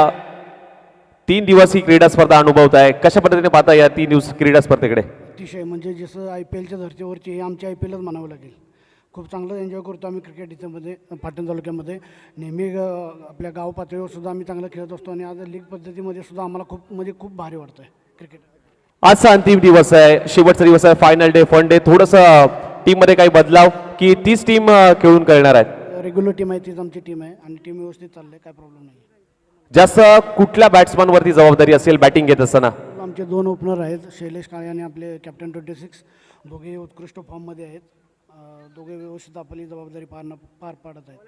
Speaker 2: 3 दिवस ही क्रीडा स्पर्धा अनुभवत आहे. कशा पद्धतीने पाहता या 3 दिवस क्रीडा स्पर्धेकडे?
Speaker 3: अतिशय म्हणजे जसं IPLच्या धर्तीवरची हे आमची IPLच म्हणावं लागेल. खूप चांगलं एन्जॉय करतो आम्ही क्रिकेट इथंमध्ये पाटण तालुक्यामध्ये. नेहमी आपल्या गाव पातळीवर सुद्धा आम्ही चांगलं खेळत असतो, आणि आज लीग पद्धतीमध्ये सुद्धा आम्हाला खूप भारी वाटतं आहे क्रिकेट.
Speaker 2: आजचा अंतिम दिवस आहे, शेवटचा दिवस आहे, फायनल डे, फन डे. थोडंसं टीममध्ये काही बदलाव की तीच टीम खेळून करणार आहेत?
Speaker 3: रेग्युलर टीम आहे, तीच आमची टीम आहे, आणि टीम व्यवस्थित चाललंय, काय प्रॉब्लेम नाही.
Speaker 2: जास्त कुठल्या बॅट्समनवरती जबाबदारी असेल बॅटिंग घेत असताना?
Speaker 3: आमचे 2 ओपनर आहेत, शैलेश काळे आणि आपले कॅप्टन 26. दोघे उत्कृष्ट फॉर्ममध्ये आहेत. दोघे व्यवस्थित आपली जबाबदारी पार पाडत आहेत.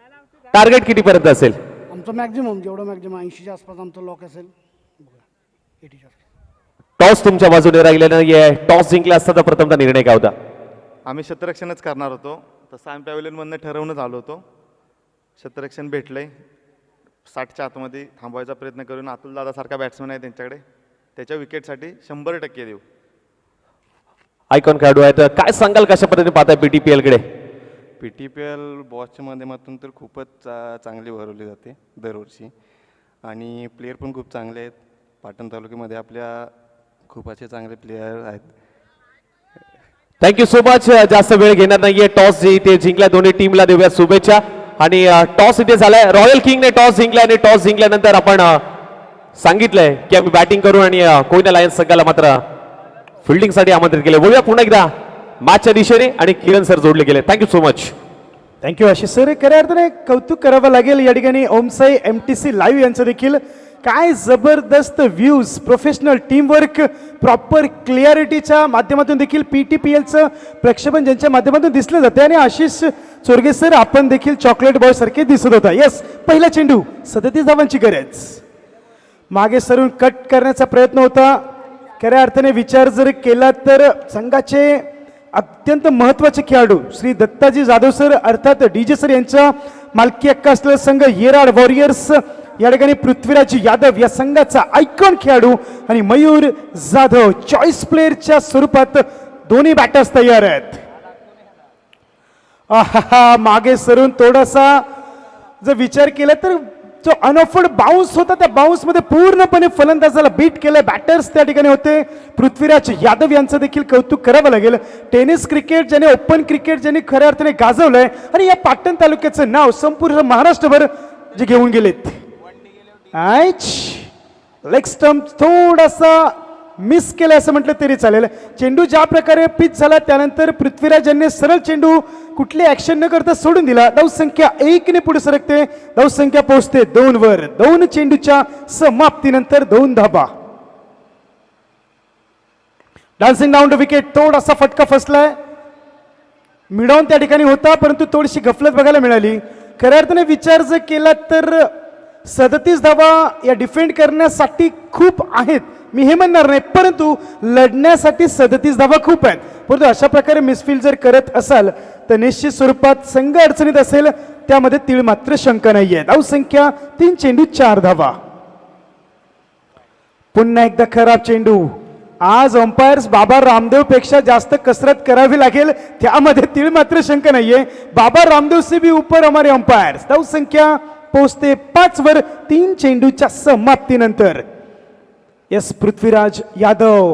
Speaker 2: टार्गेट कितीपर्यंत असेल?
Speaker 3: आमचं मॅक्झिमम, जेवढं मॅक्झिमम 80च्या आसपास आमचं लॉक असेल. 80च्या आसपास.
Speaker 2: टॉस तुमच्या बाजूने राहिलेला नाहीये. टॉस जिंकला असता तर प्रथमचा निर्णय काय होता?
Speaker 4: आम्ही क्षेत्ररक्षणच करणार होतो. तसं आम्ही पॅव्हलियनमधनं ठरवूनच आलो होतो. क्षेत्ररक्षण भेटलंय. 60च्या आतमध्ये थांबवायचा प्रयत्न करून अतुल दादासारखा बॅट्समन आहे त्यांच्याकडे, त्याच्या विकेटसाठी 100% देऊ.
Speaker 2: आयकॉन खेळाडू आहेत. काय सांगाल, कशा पद्धतीने पाहताय PTPL कडे?
Speaker 5: PTPL बॉसच्या माध्यमातून तर खूपच चांगली भरवली जाते दरवर्षी, आणि प्लेयर पण खूप चांगले आहेत. पाटण तालुक्यामध्ये आपल्या खूप असे चांगले प्लेयर आहेत.
Speaker 2: Thank you so much. जास्त वेळ घेणार नाहीये. टॉस जे इथे जिंकल्या दोन्ही टीमला देऊया शुभेच्छा. आणि टॉस इथे झालाय. रॉयल किंगने टॉस जिंकलाय आणि टॉस जिंकल्यानंतर आपण सांगितलंय की आम्ही बॅटिंग करू आणि कोयना लायन्स संघाला मात्र फिल्डिंगसाठी आमंत्रित केले. बोलूया पुन्हा एकदा मॅचच्या दिशेने आणि किरण सर जोडले गेले. Thank you so much.
Speaker 1: Thank you Ashish sir. खऱ्या अर्थाने कौतुक करावं लागेल या ठिकाणी ओमसाई MTC लाईव्ह यांचं देखील. काय जबरदस्त व्ह्यूज, प्रोफेशनल टीमवर्क, प्रॉपर क्लिअरिटीच्या माध्यमातून देखील PTPLचं प्रक्षेपण ज्यांच्या माध्यमातून दिसलं जाते. आणि आशिष चोरगे सर आपण देखील चॉकलेट बॉय सारखे दिसत होता. येस, पहिला चेंडू 37 धावांची गरज. मागे सरून कट करण्याचा प्रयत्न होता. खऱ्या अर्थाने विचार जर केला तर संघाचे अत्यंत महत्त्वाचे खेळाडू श्री दत्ताजी जाधव सर अर्थात DJ सर यांचा मालकी हक्क असलेला संघ येराड वॉरियर्स या ठिकाणी पृथ्वीराज यादव या संघाचा आयकॉन खेळाडू आणि मयूर जाधव चॉईस प्लेअरच्या स्वरूपात दोन्ही बॅटर्स तयार आहेत. मागे सरून थोडासा जर विचार केला तर जो अनऑफर्ड बाउन्स होता त्या बाउन्स मध्ये पूर्णपणे फलंदाजाला बीट केलं. बॅटर्स त्या ठिकाणी होते पृथ्वीराज यादव यांचं देखील कौतुक करावं लागेल. टेनिस क्रिकेट ज्याने ओपन क्रिकेट ज्यांनी खऱ्या अर्थाने गाजवलंय आणि या पाटण तालुक्याचं नाव संपूर्ण महाराष्ट्रभर जे घेऊन गेलेत. लेग स्टंप थोडासा मिस केलं असं म्हटलं तरी चालेल. चेंडू ज्या प्रकारे पिच झाला त्यानंतर पृथ्वीराज यांनी सरळ चेंडू कुठली ऍक्शन न करता सोडून दिला. धावसंख्या 1 ने पुढे सरकते. धावसंख्या पोहोचते 2 वर. 2 चेंडूच्या समाप्तीनंतर 2 धाबा. Dancing down to wicket. थोडासा फटका फसलाय. मिडॉन त्या ठिकाणी होता परंतु थोडीशी गफलत बघायला मिळाली. खऱ्या अर्थाने विचार जर केला तर 37 धावा या डिफेंड करण्यासाठी खूप आहेत मी हे म्हणणार नाही, परंतु लढण्यासाठी 37 धावा खूप आहेत. परंतु अशा प्रकारे मिसफील्ड जर करत असाल तर निश्चित स्वरूपात संघ अडचणीत असेल त्यामध्ये तीळ मात्र शंका नाहीये. धावसंख्या 3 चेंडू 4 धावा. पुन्हा एकदा खराब चेंडू. आज अंपायर्स बाबा रामदेव पेक्षा जास्त कसरत करावी लागेल त्यामध्ये तीळ मात्र शंका नाहीये. बाबा रामदेव से भी ऊपर हमारे अंपायर्स. धावसंख्या पोहोचते 5 वर 3 चेंडूच्या समाप्तीनंतर. यस, पृथ्वीराज यादव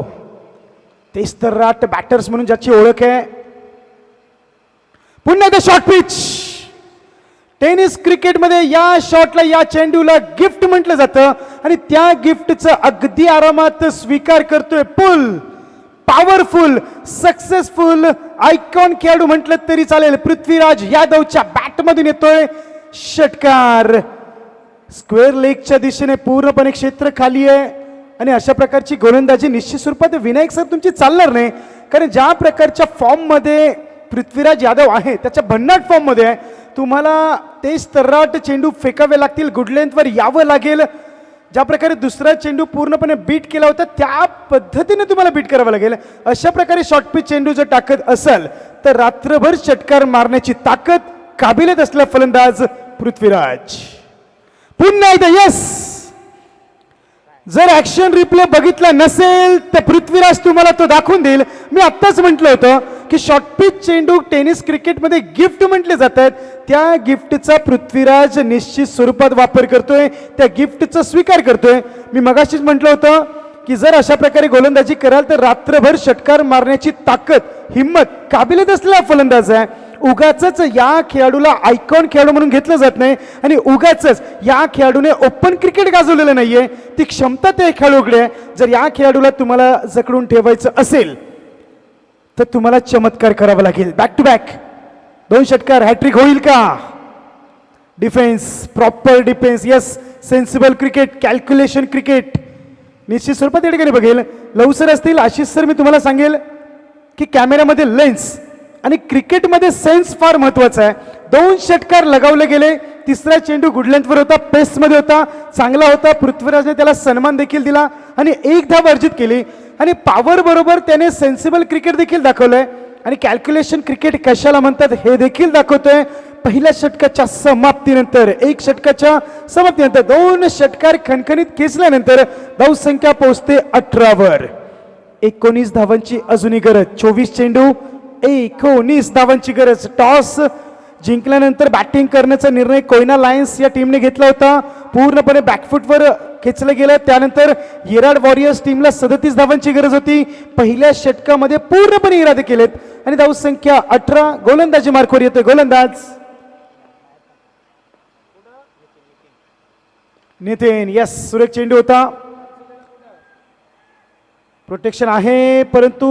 Speaker 1: तेच तर राट बॅटर्स म्हणून ज्याची ओळख आहे. पुन्हा एकदा शॉर्ट पिच. टेनिस क्रिकेटमध्ये या शॉटला या चेंडूला गिफ्ट म्हटलं जातं आणि त्या गिफ्टचं अगदी आरामात स्वीकार करतोय पुल पॉवरफुल सक्सेसफुल आयकॉन खेळाडू म्हटलं तरी चालेल. पृथ्वीराज यादवच्या बॅटमधून येतोय षटकार. स्क्वेअर लेगच्या दिशेने पूर्णपणे क्षेत्र खाली आहे आणि अशा प्रकारची गोलंदाजी निश्चित स्वरूपात विनायक सर तुमची चालणार नाही, कारण ज्या प्रकारच्या फॉर्ममध्ये पृथ्वीराज यादव आहे त्याच्या भन्नाट फॉर्ममध्ये आहे. तुम्हाला तेच तर्राट चेंडू फेकावे लागतील, गुड लेंथवर यावं लागेल. ज्या प्रकारे दुसरा चेंडू पूर्णपणे बीट केला होता त्या पद्धतीने तुम्हाला बीट करावं लागेल. अशा प्रकारे शॉर्ट पिच चेंडू जर टाकत असाल तर रात्रभर षटकार मारण्याची ताकद काबिलियत असलेला फलंदाज पृथ्वीराज. पुन्हा एकदा यस. जर ऍक्शन रिप्ले बघितला नसेल तर पृथ्वीराज तुम्हाला तो दाखवून देईल. मी आत्ताच म्हटलं होतं की शॉर्ट पिच चेंडू टेनिस क्रिकेटमध्ये गिफ्ट म्हटले जातात. त्या गिफ्टचा पृथ्वीराज निश्चित स्वरूपात वापर करतोय, त्या गिफ्टचा स्वीकार करतोय. मी मगाशीच म्हटलं होतं की जर अशा प्रकारे गोलंदाजी कराल तर रात्रभर षटकार मारण्याची ताकद हिम्मत काबिलियत असलेला फलंदाज आहे. उगाच या खेळाडूला आयकॉन खेळाडू म्हणून घेतलं जात नाही आणि उगाच या खेळाडूने ओपन क्रिकेट गाजवलेलं नाहीये. ती क्षमता त्या खेळाडूकडे आहे. जर या खेळाडूला तुम्हाला जकडून ठेवायचं असेल तर तुम्हाला चमत्कार करावा लागेल. बॅक टू बॅक 2 षटकार. हॅट्रिक होईल का? Defence, proper defence. Yes, sensible cricket, calculation cricket निश्चित स्वरूपात या ठिकाणी बघेल. लवसर असतील आशिष सर. मी तुम्हाला सांगेल की कॅमेऱ्यामध्ये लेन्स आणि क्रिकेटमध्ये सेन्स फार महत्वाचा आहे. 2 षटकार लगावले गेले. तिसरा चेंडू गुड लेंथवर होता, पेसमध्ये होता, चांगला होता. पृथ्वीराजने त्याला सन्मान देखील दिला आणि 1 धाव अर्जित केली. आणि पॉवर बरोबर त्याने सेन्सिबल क्रिकेट देखील दाखवलंय आणि कॅल्क्युलेशन क्रिकेट कशाला म्हणतात हे देखील दाखवतोय. पहिल्या षटकाच्या समाप्तीनंतर 1 षटकाच्या समाप्तीनंतर 2 षटकार खणखणीत खेचल्यानंतर धावसंख्या पोहोचते 18 वर. 19 धावांची अजूनही गरज. 24 चेंडू 19 धावांची गरज. टॉस जिंकल्यानंतर बॅटिंग करण्याचा निर्णय कोयना लायन्स या टीमने घेतला होता. पूर्णपणे बॅकफुटवर खेचलं गेलं. त्यानंतर येराड वॉरियर्स टीमला 37 धावांची गरज होती. पहिल्या षटकामध्ये पूर्णपणे इरादे केलेत आणि धावसंख्या 18. गोलंदाजी मार्कवर येतोय गोलंदाज नितीन. यस, सुरेख चेंडू होता. प्रोटेक्शन आहे, परंतु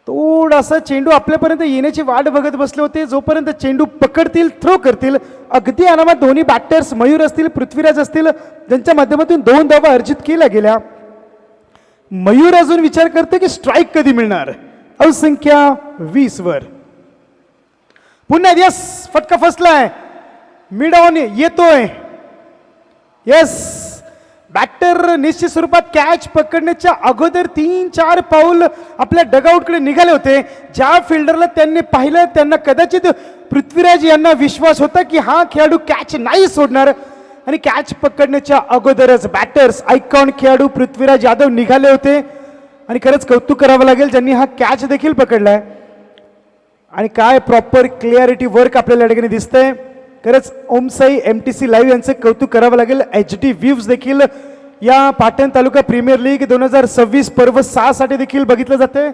Speaker 1: थोडासा चेंडू आपल्यापर्यंत येण्याची वाट बघत बसले होते. जोपर्यंत चेंडू पकडतील, थ्रो करतील, अगदी अनामात दोन्ही बॅटर्स मयूर असतील, पृथ्वीराज असतील, ज्यांच्या माध्यमातून 2 धावा अर्जित केल्या गेल्या. मयूर अजून विचार करते की स्ट्राईक कधी मिळणार. धावसंख्या 20 वर. पुन्हा यस, फटका फसलाय. मिड ऑन येतोय. यस, बॅटर निश्चित स्वरूपात कॅच पकडण्याच्या अगोदर 3-4 पाऊल आपल्या डगआउटकडे निघाले होते. ज्या फिल्डरला त्यांनी पाहिलं त्यांना कदाचित पृथ्वीराज यांना विश्वास होता की हा खेळाडू कॅच नाही सोडणार आणि कॅच पकडण्याच्या अगोदरच बॅटर्स आयकॉन खेळाडू पृथ्वीराज यादव निघाले होते आणि खरंच कौतुक करावं लागेल ज्यांनी हा कॅच देखील पकडलाय. आणि काय प्रॉपर क्लिअरिटी वर्क आपल्याला या ठिकाणी दिसतंय. खरंच ओमसाई MTC लाईव्ह यांचं कौतुक करावं लागेल. HD व्ह्यूज देखील या पाटण तालुका प्रीमियर लीग 2026 पर्व 6 साठी देखील बघितलं जाते.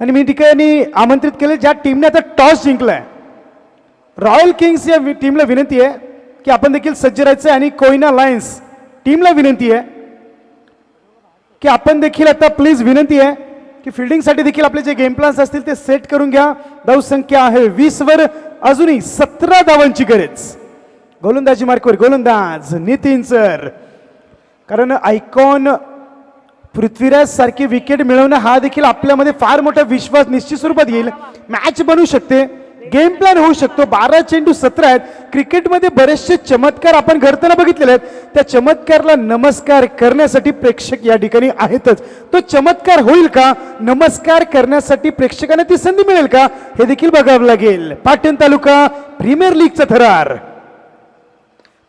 Speaker 1: आणि मी ठिकाणी आमंत्रित केले ज्या टीमने आता टॉस जिंकलाय. रॉयल किंग्स या टीमला विनंती आहे की आपण देखील सज्ज राहायचं आणि कोयना लायन्स टीमला विनंती आहे की आपण देखील आता प्लीज विनंती आहे की फिल्डिंगसाठी देखील आपले जे गेम प्लॅन्स असतील ते सेट करून घ्या. धावसंख्या आहे 20 वर. अजूनही 17 धावांची गरज. गोलंदाजी मार्कवर गोलंदाज नितीन सर. कारण आयकॉन पृथ्वीराज सारखी विकेट मिळवणं हा देखील आपल्यामध्ये फार मोठा विश्वास निश्चित स्वरूपात येईल. मॅच बनू शकते, गेम प्लॅन होऊ शकतो. 12 चेंडू 17 आहेत. क्रिकेटमध्ये बरेचसे चमत्कार आपण घडताना बघितलेले आहेत. त्या चमत्कारला नमस्कार करण्यासाठी प्रेक्षक या ठिकाणी आहेतच. तो चमत्कार होईल का, नमस्कार करण्यासाठी प्रेक्षकांना ती संधी मिळेल का, हे देखील बघावं लागेल. पाटण तालुका प्रीमियर लीगचा थरार.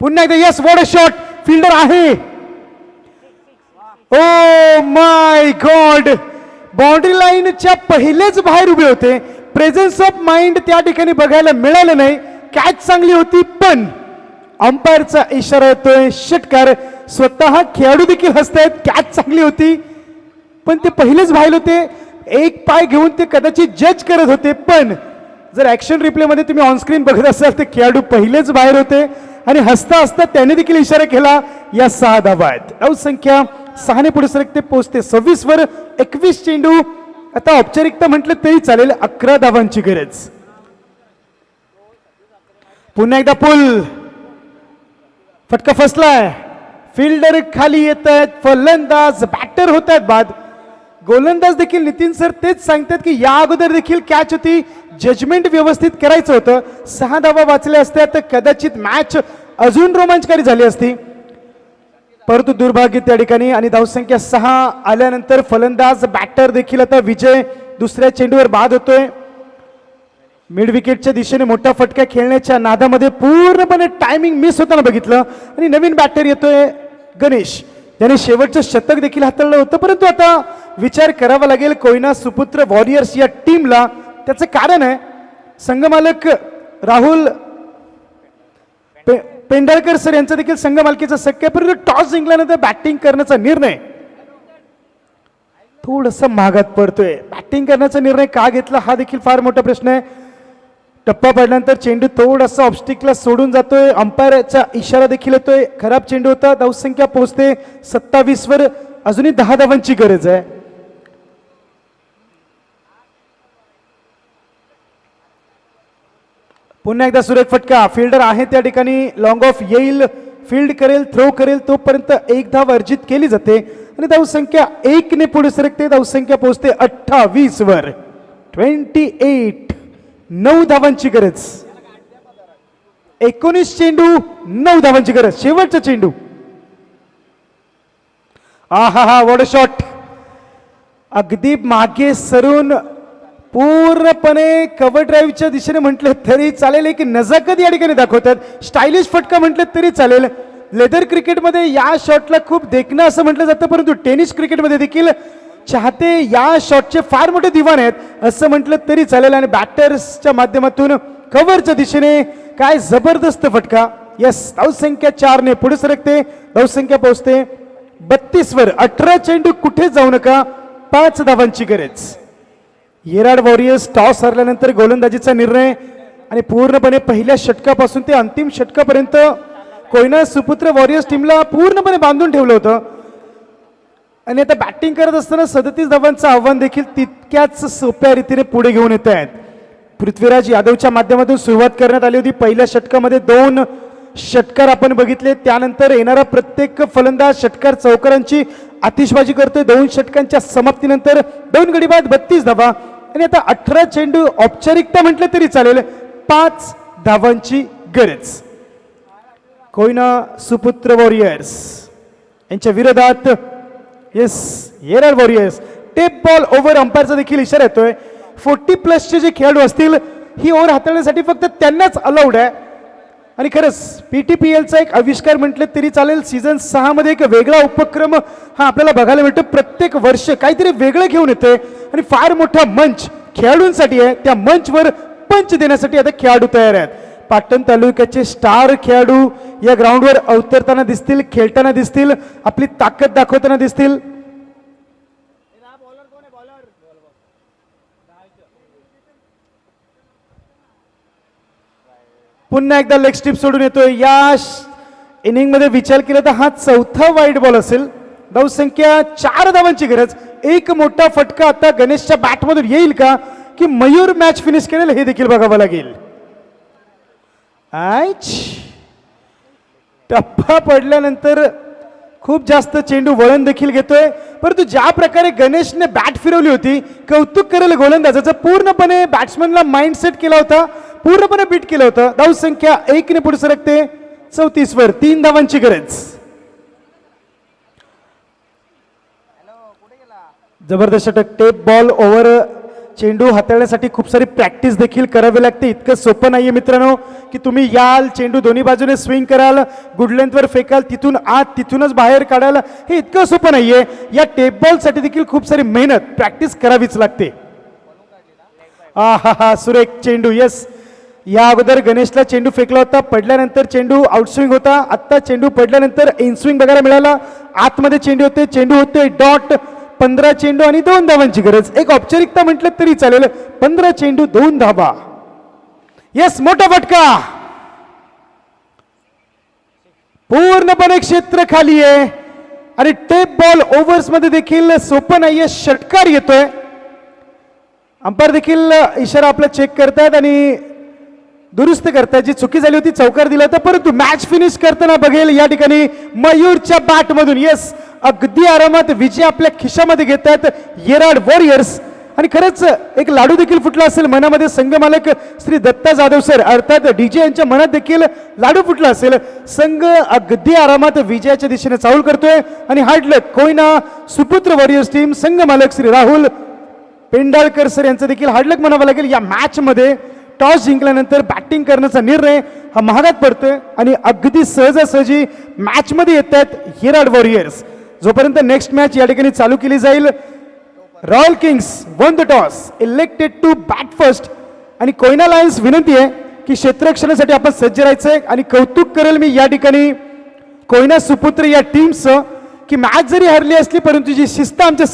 Speaker 1: पुन्हा एकदा yes, what a shot. Fielder आहे. ओ माय गॉड, बाउंड्री लाईनच्या पहिलेच बाहेर उभे होते. प्रेझेन्स ऑफ माइंड त्या ठिकाणी बघायला मिळालं नाही. कॅच चांगली होती पण अंपायरचा इशारा येतोय षटकार. स्वतः खेळाडू देखील हसतायत. कॅच चांगली होती पण ते पहिलेच बाहेर होते. एक पाय घेऊन ते कदाचित जज करत होते, पण जर ऍक्शन रिप्ले मध्ये तुम्ही ऑनस्क्रीन बघत असाल तर खेळाडू पहिलेच बाहेर होते आणि हसता हसता त्याने देखील इशारा केला. या 6 धावा आहेत. धावसंख्या 6 ने पुढे सरकते, पोहोचते 26 वर. 21 चेंडू. आता औपचारिकता म्हटलं तरी चालेल. 11 धावांची गरज. पुन्हा एकदा पुल. फटका फसलाय. फिल्डर खाली येत आहेत. फलंदाज बॅटर होत आहेत बाद. गोलंदाज देखील नितीन सर तेच सांगतात की या अगोदर देखील कॅच होती, जजमेंट व्यवस्थित करायचं होतं. 6 धावा वाचल्या असत्या तर कदाचित मॅच अजून रोमांचकारी झाली असती, परंतु दुर्भाग्य त्या ठिकाणी. आणि धावसंख्या 6 आल्यानंतर फलंदाज बॅटर देखील आता विजय दुसऱ्या चेंडूवर बाद होतोय. मिड विकेटच्या दिशेने मोठा फटका खेळण्याच्या नादामध्ये पूर्णपणे टायमिंग मिस होताना बघितलं. आणि नवीन बॅटर येतोय गणेश, ज्याने शेवटचं शतक देखील हाताळलं होतं. परंतु आता विचार करावा लागेल कोयना सुपुत्र वॉरियर्स या टीमला. त्याचं कारण आहे संघमालक राहुल पेंढारकर सर यांचा देखील संघ मालकीचा शक्य, परंतु टॉस जिंकल्यानंतर बॅटिंग करण्याचा निर्णय थोडंसं महागात पडतोय. बॅटिंग करण्याचा निर्णय का घेतला हा देखील फार मोठा प्रश्न आहे. टप्पा पडल्यानंतर चेंडू थोडासा ऑब्स्टिकला सोडून जातोय. अंपायरचा इशारा देखील येतोय. खराब चेंडू होता. धावसंख्या पोहोचते 27 वर. अजूनही 10 धावांची गरज आहे. पुन्हा एकदा सुरेख फटका. फिल्डर आहे त्या ठिकाणी. लॉंग ऑफ येईल, फील्ड करेल, थ्रो करेल, तोपर्यंत 1 धाव अर्जित केली जाते आणि धावसंख्या 1 ने पुढे सरकते. धावसंख्या पोहोचते 28 वर. 28. 9 धावांची गरज. 19 चेंडू 9 धावांची गरज. शेवटचा चेंडू. आहा, व्हॉट अ शॉट. अगदी मागे सरून पूर्णपणे कव्हर ड्राईव्हच्या दिशेने म्हटले तरी चालेल. एक नजाकत या ठिकाणी दाखवतात. स्टायलिश फटका म्हटलं तरी चालेल. लेदर क्रिकेटमध्ये या शॉटला खूप देखणं असं म्हटलं जातं, परंतु टेनिस क्रिकेटमध्ये देखील चाहते या शॉटचे फार मोठे दिवाण आहेत असं म्हटलं तरी चालेल. आणि बॅटर्सच्या माध्यमातून कव्हरच्या दिशेने काय जबरदस्त फटका. यस, धावसंख्या 4 पुढे सरकते. धावसंख्या पोहोचते 32 वर. 18 चेंडू कुठे जाऊ नका, 5 धावांची गरज. येराड वॉरियर्स टॉस हरल्यानंतर गोलंदाजीचा निर्णय आणि पूर्णपणे पहिल्या षटकापासून ते अंतिम षटकापर्यंत कोयना सुपुत्र वॉरियर्स टीमला पूर्णपणे बांधून ठेवलं होतं. आणि आता बॅटिंग करत असताना 37 धावांचं आव्हान देखील तितक्याच सोप्या रीतीने पुढे घेऊन येत आहेत. पृथ्वीराज यादवच्या माध्यमातून सुरुवात करण्यात आली होती. पहिल्या षटकामध्ये 2 षटकार आपण बघितले. त्यानंतर येणारा प्रत्येक फलंदाज षटकार चौकारांची आतिषबाजी करतोय. 2 षटकांच्या समाप्तीनंतर 2 गडी बाद 32 धावा. आणि आता 18 चेंडू औपचारिकता म्हटलं तरी चालेल, 5 धावांची गरज. कोयना सुपुत्र वॉरियर्स यांच्या विरोधात yes Yerad warriors. Tape ball over अंपायरचा देखील इशारा येतोय. 40+ जे खेळाडू असतील ही ओव्हर हाताळण्यासाठी फक्त त्यांनाच अलाउड आहे. आणि खरंच PTPLचा एक आविष्कार म्हटलं तरी चालेल. सीझन 6 मध्ये एक वेगळा उपक्रम हा आपल्याला बघायला मिळतो. प्रत्येक वर्ष काहीतरी वेगळं घेऊन येते आणि फार मोठा मंच खेळाडूंसाठी आहे. त्या मंचवर पंच देण्यासाठी आता खेळाडू तयार आहेत. पाटण तालुक्याचे स्टार खेळाडू या ग्राउंडवर अवतरताना दिसतील, खेळताना दिसतील, आपली ताकद दाखवताना दिसतील. पुन्हा एकदा लेग स्टिप सोडून येतोय. या इनिंग मध्ये विचार केला तर हा 4था वाईड बॉल असेल. धावसंख्या 4 धावांची गरज. एक मोठा फटका आता गणेशच्या बॅटमधून येईल का, की मयूर मॅच फिनिश करेल हे देखील बघावं लागेल. टप्पा पडल्यानंतर खूप जास्त चेंडू वळण देखील घेतोय. परंतु ज्या प्रकारे गणेशने बॅट फिरवली होती, कौतुक करेल गोलंदाजाचं. पूर्णपणे बॅट्समनला माइंड सेट केला होता, पूर्णपणे बीट केलं होतं. धावसंख्या 1 पुढे सरकते 34 वर. 3 धावांची गरज. जबरदस्त षटक. टेप बॉल ओव्हर चेंडू हाताळण्यासाठी खूप सारी प्रॅक्टिस देखील करावी लागते. इतकं सोपं नाहीये मित्रांनो की तुम्ही याल, चेंडू दोन्ही बाजूने स्विंग कराल, गुड लेंथवर फेकाल, तिथून आत तिथूनच बाहेर काढाल. हे इतकं सोपं नाहीये. या टेप बॉलसाठी देखील खूप सारी मेहनत प्रॅक्टिस करावीच लागते. हा सुरेख चेंडू. यस, या अगोदर गणेशला चेंडू फेकला होता, पडल्यानंतर चेंडू आउटस्विंग होता. आत्ता चेंडू पडल्यानंतर इनस्विंग बघायला मिळाला. आतमध्ये चेंडू होते, चेंडू होते डॉट. 15 चेंडू आणि 2 धावांची गरज. एक औपचारिकता म्हटलं तरी चालेल. 15 चेंडू 2 धावा. यस, मोठा फटका. पूर्णपणे क्षेत्र खाली आहे आणि टेप बॉल ओव्हर्स मध्ये देखील सोपं नाहीये. षटकार येतोय. अंपायर देखील इशारा आपला चेक करतायत आणि दुरुस्त करतायत. जी चुकी झाली होती चौकार दिला होता, परंतु मॅच फिनिश करताना बघेल या ठिकाणी मयूरच्या बॅट मधून. येस, अगदी आरामात विजय आपल्या खिशामध्ये घेतात येराड वॉरियर्स. आणि खरंच एक लाडू देखील फुटला असेल मनामध्ये. संघ मालक श्री दत्ता जाधव सर अर्थात DJ यांच्या मनात देखील लाडू फुटला असेल. संघ अगदी आरामात विजयाच्या दिशेने चाल करतोय. आणि हार्डलक कोयना सुपुत्र वॉरियर्स टीम, संघ मालक श्री राहुल पेंडाळकर सर यांचं देखील हार्डलक म्हणावं लागेल. या मॅच मध्ये टॉस जिंकल्यानंतर बॅटिंग करण्याचा निर्णय हा महागात पडतोय आणि अगदी सहजासहजी मॅच मध्ये येत आहेत येराड वॉरियर्स. जोपर्यंत नेक्स्ट मॅच या ठिकाणी चालू केली जाईल, royal kings won the toss, elected to bat first. आणि कोयना लायन्स विनंती आहे की क्षेत्ररक्षणासाठी आपण सज्ज राहायचंय. आणि कौतुक करेल मी या ठिकाणी कोयना सुपुत्र या टीमचं की मॅच जरी हरली असली परंतु जी शिस्त आमच्या